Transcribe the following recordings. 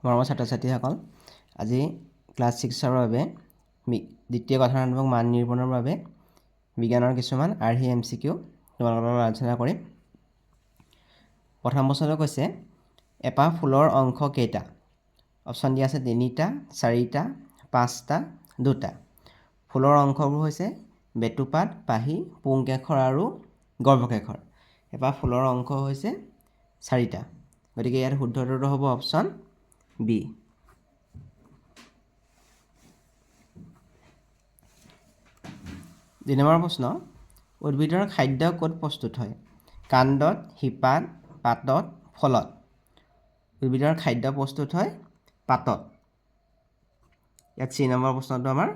মৰমৰ ছাত্ৰ ছাত্ৰীসকল, আজি ক্লাছ 6ৰ বাবে দ্বিতীয় গঠনাত্মক মান নিৰূপণৰ বাবে বিজ্ঞানৰ কিছুমান আৰ্হি MCQ তোমালোকৰ লগত আলোচনা কৰিম। প্ৰথম প্ৰশ্নটো কৈছে, এপাহ ফুলৰ অংশ কেইটা? অপশ্যন দিয়া আছে 3টা, 4টা, 5টা, 2টা। ফুলৰ অংশবোৰ হৈছে বেটুপাত, পাহি, পুংকেশৰ আৰু গৰ্ভকেশৰ। এপাহ ফুলৰ অংশ হৈছে 4টা। গতিকে ইয়াত শুদ্ধ উত্তৰটো হ'ব অপশ্যন বি। দুই নম্বৰ প্ৰশ্ন, উদ্ভিদৰ খাদ্য ক'ত প্ৰস্তুত হয়? কাণ্ডত, শিপাত, পাতত, ফলত। উদ্ভিদৰ খাদ্য প্ৰস্তুত হয় পাতত। ইয়াত চি নম্বৰ প্ৰশ্নটো আমাৰ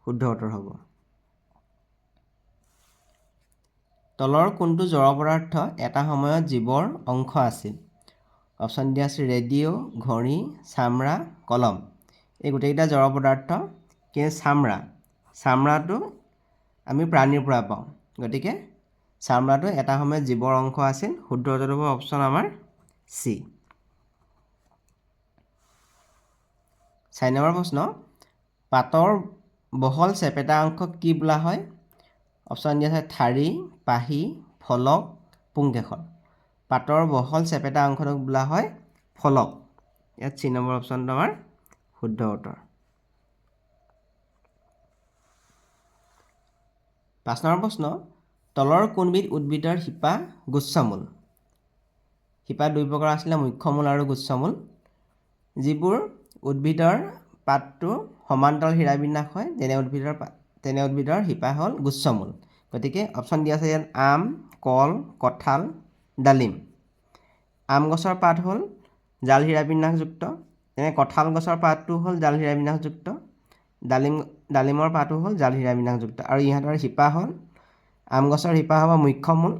শুদ্ধ উত্তৰ হ'ব। তলৰ কোনটো জড় পদাৰ্থ এটা সময়ত জীৱৰ অংশ আছিল? অপশ্যন দিয়া আছে ৰেডিঅ', ঘড়ী, চামৰা, কলম। এই গোটেইকেইটা জড় পদাৰ্থ, কিন্তু চামৰাটো আমি প্ৰাণীৰ পৰা পাওঁ। গতিকে চামৰাটো এটা সময়ত জীৱৰ অংশ আছিল। শুদ্ধ উত্তৰটো হ'ব অপশ্যন আমাৰ চি। 4 নম্বৰ প্ৰশ্ন, পাতৰ বহল চেপেটা অংশক কি বোলা হয়? অপশ্যন দিয়া আছে ঠাৰি, পাহি, ফলক, পুংকেশৰ। পাতৰ বহল চেপেটা অংশটোক বোলা হয় ফলক। ইয়াত চি নম্বৰ অপশ্যনটো আমাৰ শুদ্ধ উত্তৰ। 5 নম্বৰ প্ৰশ্ন, তলৰ কোনবিধ উদ্ভিদৰ শিপা গুচ্ছমূল? শিপা দুই প্ৰকাৰ আছিলে, মুখ্যমূল আৰু গুচ্ছমূল। যিবোৰ উদ্ভিদৰ পাতটো সমান্তৰাল শিৰাবিন্যাস হয় তেনে উদ্ভিদৰ শিপা হ'ল গুচ্ছমূল। গতিকে অপশ্যন দিয়া আছে ইয়াত আম, কল, কঁঠাল, ডালিম। আম গছৰ পাত হ'ল জাল শিৰাবিন্যাসযুক্ত, তেনে কঁঠাল গছৰ পাতটো হ'ল জাল শিৰাবিন্যাসযুক্ত, ডালিমৰ পাতো হ'ল জাল শিৰাবিন্যাসযুক্ত। আৰু ইহঁতৰ শিপা হ'ল, আম গছৰ শিপা হ'ব মুখ্যমূল,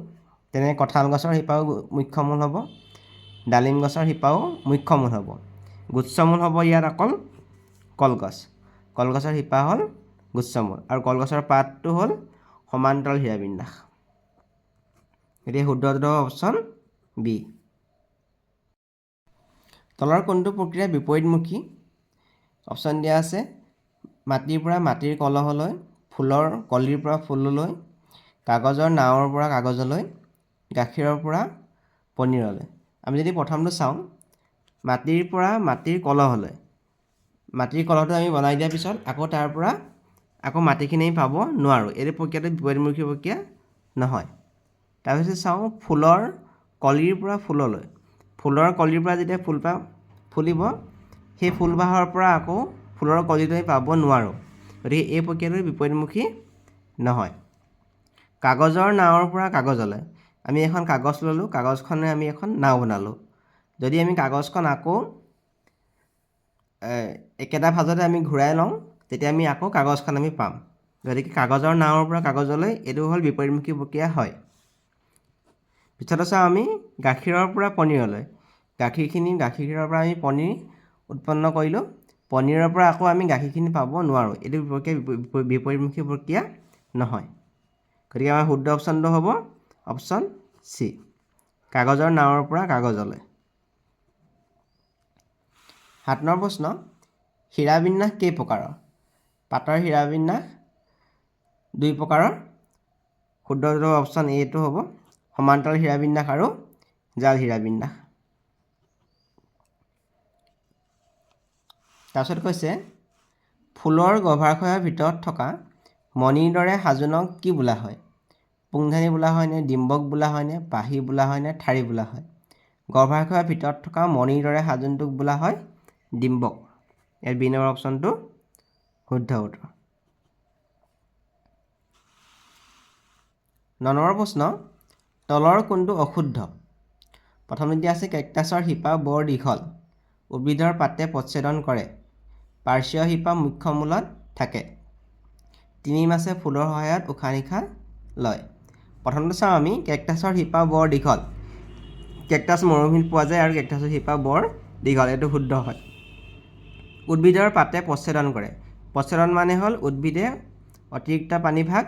তেনে কঁঠাল গছৰ শিপাও মুখ্যমূল হ'ব, ডালিম গছৰ শিপাও মুখ্যমূল হ'ব। গুচ্ছমূল হ'ব ইয়াত অকল কলগছ। কলগছৰ শিপা হ'ল গুচ্ছমূল আৰু কলগছৰ পাতটো হ'ল সমান্তৰাল শিৰাবিন্যাস। গতিকে শুদ্ধ উত্তৰ হ'ব অপশ্যন বি। তলৰ কোনটো প্ৰক্ৰিয়া বিপৰীতমুখী? অপশ্যন দিয়া আছে মাটিৰ পৰা মাটিৰ কলহলৈ, ফুলৰ কলিৰ পৰা ফুললৈ, কাগজৰ নাৱৰ পৰা কাগজলৈ, গাখীৰৰ পৰা পনীৰলৈ। আমি যদি প্ৰথমটো চাওঁ, মাটিৰ পৰা মাটিৰ কলহলৈ। মাটিৰ কলহটো আমি বনাই দিয়াৰ পিছত আকৌ তাৰ পৰা আকৌ মাটিখিনি আমি পাব নোৱাৰোঁ। এইটো প্ৰক্ৰিয়াটো বিপৰীতমুখী প্ৰক্ৰিয়া নহয়। তাৰপিছত চাওঁ ফুলৰ কলিৰ পৰা ফুললৈ। ফুলৰ কলিৰ পৰা যেতিয়া ফুলপাহ ফুলিব, সেই ফুলপাহৰ পৰা আকৌ ফুলৰ কলিটো আমি পাব নোৱাৰোঁ। গতিকে এই প্ৰক্ৰিয়াটো বিপৰীতমুখী নহয়। কাগজৰ নাৱৰ পৰা কাগজলৈ। আমি এখন কাগজ ল'লোঁ, কাগজখনে আমি এখন নাও বনালোঁ। যদি আমি কাগজখন আকৌ একেটা ভাজতে আমি ঘূৰাই লওঁ, তেতিয়া আমি আকৌ কাগজখন আমি পাম। গতিকে কাগজৰ নাৱৰ পৰা কাগজলৈ এইটো হ'ল বিপৰীতমুখী প্ৰক্ৰিয়া হয়। পিছতে চাওঁ আমি গাখীৰৰ পৰা পনীৰলৈ। গাখীৰৰ পৰা আমি পনীৰ উৎপন্ন কৰিলোঁ, পনীৰৰ পৰা আকৌ আমি গাখীৰখিনি পাব নোৱাৰোঁ। এইটো প্ৰক্ৰিয়া বিপৰীতমুখী প্ৰক্ৰিয়া নহয়। গতিকে আমাৰ শুদ্ধ অপশ্যনটো হ'ব অপশ্যন চি, কাগজৰ নাৱৰ পৰা কাগজলৈ। 7 নম্বৰ প্ৰশ্ন, শিৰাবিন্যাস কেই প্ৰকাৰৰ? পাতৰ শিৰাবিন্যাস 2 প্ৰকাৰৰ। শুদ্ধ উত্তৰ অপশ্যন এটো হ'ব সমান্তৰাল শিৰাবিন্যাস আৰু জাল শিৰাবিন্যাস। তাৰপিছত কৈছে, ফুলৰ গৰ্ভাশয়ৰ ভিতৰত থকা মণিৰ দৰে সাজোনক কি বোলা হয়? পুংধানী বোলা হয়নে, ডিম্বক বোলা হয়নে, পাহি বোলা হয়নে, ঠাৰি বোলা হয়? গৰ্ভাশয়ৰ ভিতৰত থকা মণিৰ দৰে সাজোনটোক বোলা হয় ডিম্বক। ইয়াৰ বি নম্বৰ অপশ্যনটো শুদ্ধ উত্তৰ। 9 নম্বৰ প্ৰশ্ন, তলৰ কোনটো অশুদ্ধ? প্ৰথমতে দিয়া আছে কেকটাছৰ শিপা বৰ দীঘল, উদ্ভিদৰ পাতে প্ৰচ্ছেদন কৰে, পাৰ্শ্বীয় শিপা মুখ্যমূলত থাকে, তিনি মাছে ফুলৰ সহায়ত উশাহ নিশাহ লয়। প্ৰথমতে চাওঁ আমি কেকটাছৰ শিপা বৰ দীঘল। কেকটাছ মৰুভূমিত পোৱা যায় আৰু কেকটাছৰ শিপা বৰ দীঘল, এইটো শুদ্ধ হয়। উদ্ভিদৰ পাতে প্ৰচ্ছেদন কৰে। প্ৰচ্ছেদন মানে হ'ল উদ্ভিদে অতিৰিক্ত পানীভাগ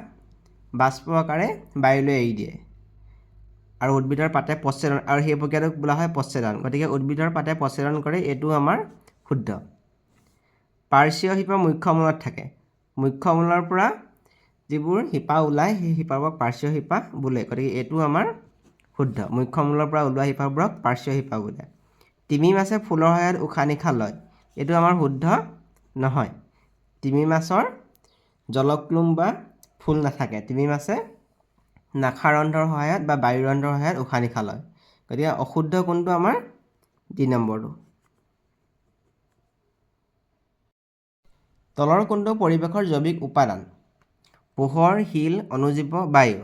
বাষ্প আকাৰে বায়ুলৈ এৰি দিয়ে আৰু উদ্ভিদৰ পাতে প্ৰচ্ছেদন, আৰু সেই প্ৰক্ৰিয়াটোক বোলা হয় প্ৰচ্ছেদন। গতিকে উদ্ভিদৰ পাতে প্ৰচ্ছেদন কৰে, এইটো আমাৰ শুদ্ধ। পাৰ্শ্বীয় শিপা মুখ্যমূলত থাকে। মুখ্যমূলৰ পৰা যিবোৰ শিপা ওলায় সেই শিপাবোৰক পাৰ্শ্বীয় শিপা বোলে। গতিকে এইটো আমাৰ শুদ্ধ। মুখ্যমূলৰ পৰা ওলোৱা শিপাবোৰক পাৰ্শ্বীয় শিপা বোলে। তিমি মাছে ফুলৰ সহায়ত উশাহ নিশাহ লয়। এইটো আমাৰ শুদ্ধ নহয়। তিমি মাছৰ জলক্লুম বা ফুল নাথাকে। তিমি মাছে নাসাৰন্ধ্ৰৰ সহায়ত বা বায়ুৰন্ধ্ৰৰ সহায়ত উশাহ নিশাহ লয়। গতিকে অশুদ্ধ কোনটো আমাৰ? ডি নম্বৰটো। তলৰ কোনটো পৰিৱেশৰ জৈৱিক উপাদান? পোহৰ, শিল, অণুজীৱ, বায়ু।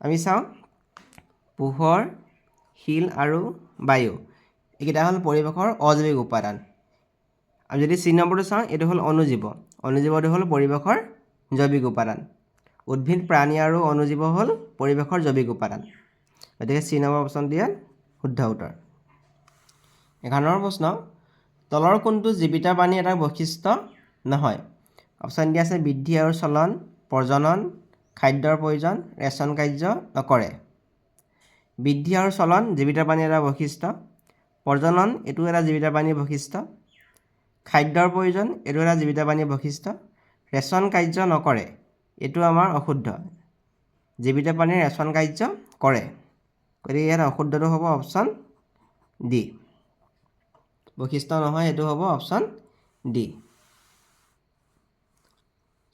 আমি চাওঁ পোহৰ, শিল আৰু বায়ু এইকেইটা হ'ল পৰিৱেশৰ অজৈৱিক উপাদান। আৰু যদি চি নম্বৰটো চাওঁ এইটো হ'ল অণুজীৱ। অণুজীৱটো হ'ল পৰিৱেশৰ জৈৱিক উপাদান। উদ্ভিদ, প্ৰাণী আৰু অণুজীৱ হ'ল পৰিৱেশৰ জৈৱিক উপাদান। গতিকে চি নম্বৰ অপশ্যনটো ইয়াত শুদ্ধ উত্তৰ। 11 নম্বৰ প্ৰশ্ন, তলৰ কোনটো জীৱিত প্ৰাণীৰ এটা বৈশিষ্ট্য নহয়? অপশ্যন দিয়া আছে বৃদ্ধি আৰু চলন, প্ৰজনন, খাদ্যৰ প্ৰয়োজন, ৰেচন কাৰ্য নকৰে। বৃদ্ধি আৰু চলন জীৱিত প্ৰাণীৰ এটা বৈশিষ্ট্য। প্ৰজনন এইটো এটা জীৱিত প্ৰাণীৰ বৈশিষ্ট্য। খাদ্যৰ প্ৰয়োজন এইটো এটা জীৱিত প্ৰাণীৰ বৈশিষ্ট্য। ৰেচন কাৰ্য নকৰে এইটো আমাৰ অশুদ্ধ। জীৱিত প্ৰাণীৰ ৰেচন কাৰ্য কৰে। গতিকে ইয়াত অশুদ্ধটো হ'ব অপশ্যন ডি। বৈশিষ্ট্য নহয়, এইটো হ'ব অপশ্যন ডি।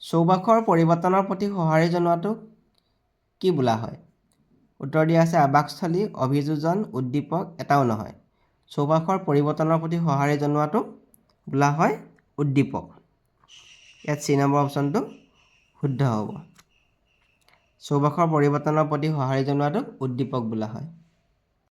চৌপাশৰ পৰিৱৰ্তনৰ প্ৰতি সঁহাৰি জনোৱাটোক কি বোলা হয়? উত্তৰ দিয়া আছে আৱাসস্থলী, অভিযোজন, উদ্দীপক এটাও নহয়। চৌপাশৰ পৰিৱৰ্তনৰ প্ৰতি সঁহাৰি জনোৱাটোক বোলা হয় উদ্দীপক। ইয়াত চি নম্বৰ অপশ্যনটো শুদ্ধ হ'ব। চৌপাশৰ পৰিৱৰ্তনৰ প্ৰতি সঁহাৰি জনোৱাটোক উদ্দীপক বোলা হয়।